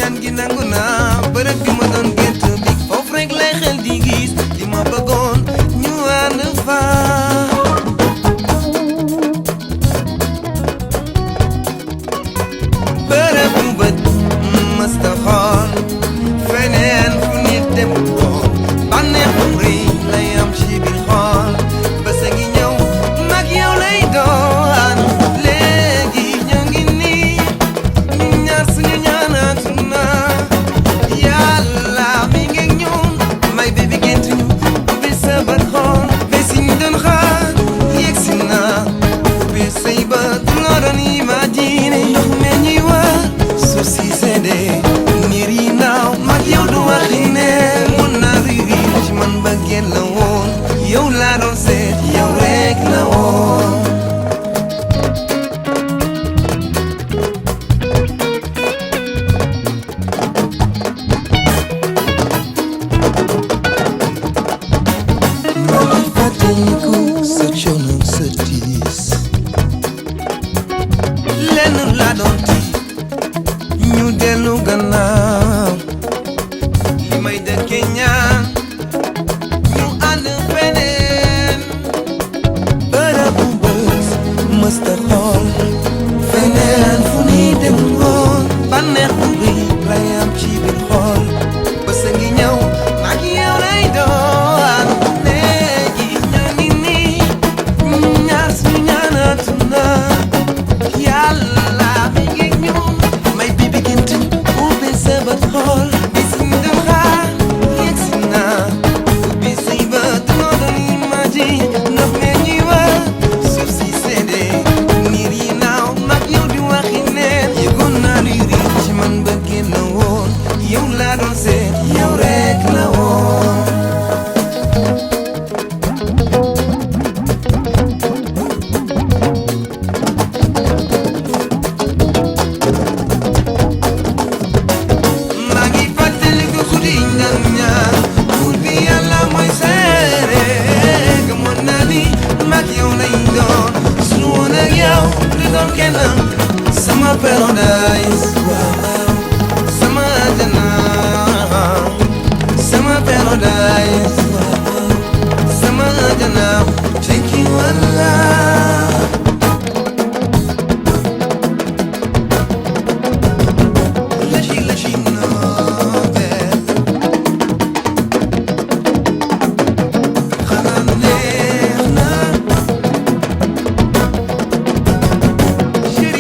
ñaan gi nangu naa bërëb bi ma doon gént bi foofu rek lay xel di gis li ma bëggoon ñu ànd fa bërëb bu bët mësta xool feneen fu nit dem xool bànneex bu rëy lay am ci biir xool bés a ngi ñëw mag yow lay doon léegi ñoo ngi nii ñu ñaar suñu ñaanaatu na yàlla mi ngi ñun may bébi géntu ñu ubbi sa bët xool bés yi ñu doon xaar yegg si na ubbi say bët loo doon imagine ndox me ñuy war suuf si seddee niir yi naaw mag yow du waxi ne mun naa riri ci man bëggeel la woon yow laa doon seet yow rek la woon maa ngi fàttaliku sa coono sa tiis lenn laa doon tiit ñu dellu gannaaw li may dëkke ñaan ñu ànd feneen bërëb bu bët mësta xool feneen fu ni dem woon bànneex bu rëy lay am ci biir xool bés a ngi ñëw mag yow lay doon léegi ñoo ngi nii ñaar suñu ñaanatu na yàlla mi ngi ñun may bibi gént ubbi sa bët xool bis ñu doon xaar yegg si na ubbi say bët loo doon imagine ndox me ñuy war suuf si seddee niir yi naaw mag yow di waxi neen yëgoon naa luy riir ci man bëggeel la woon yow laa doon seet yow rek la woon maa ngi fàttaliku guddi ñaan ñaan buur bi yàlla mooy seere gëmoon naa ni mag yow lay doon su woon ak yow du doon kenn sama paradise waaw sama àjjana sama paradise waaw sama àjjana thank you Allah Laci Nobel xanaa neex na chéri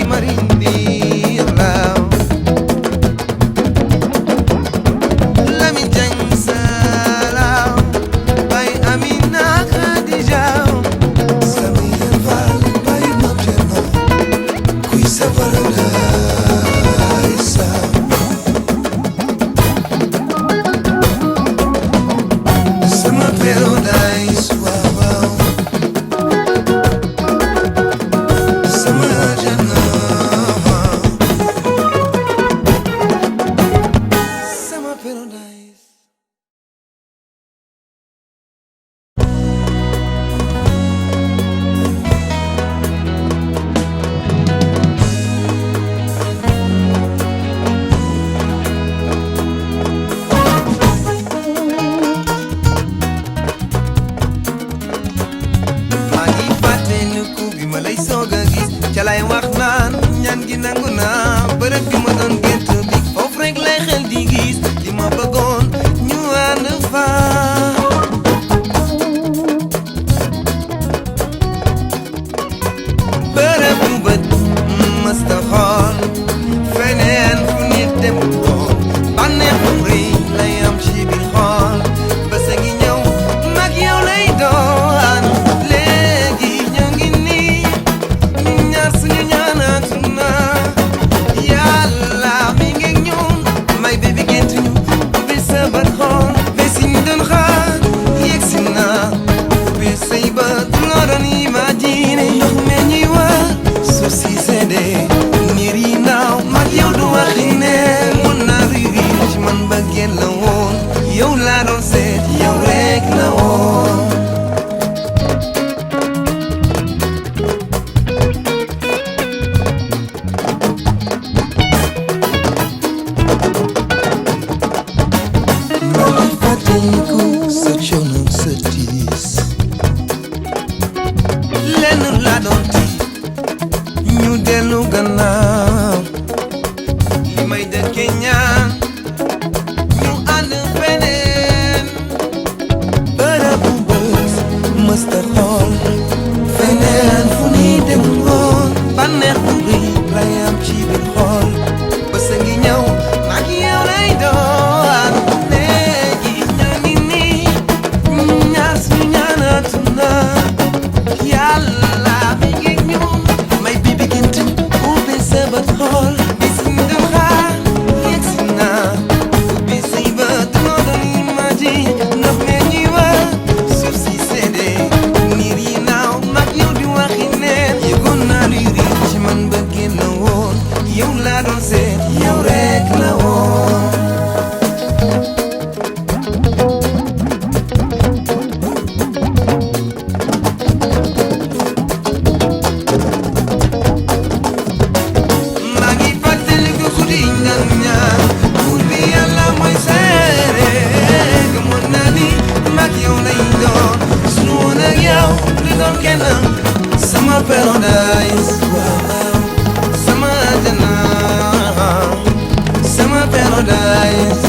paradise.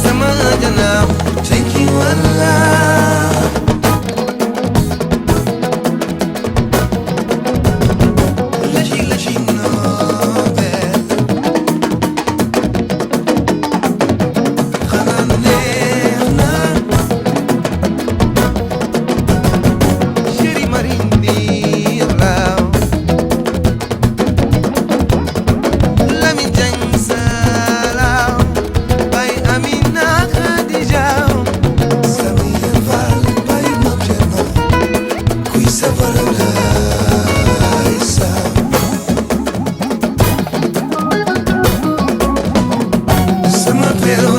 Sama janam, thank you Allah. Lashi Nobel. Xanaa neex na. Chéri Marindi Law. Lamin Jang Salaw. Bay Amina Khadija. Samir Fall Bay Mam Cerno. Kuy safar lay saw. Sama pero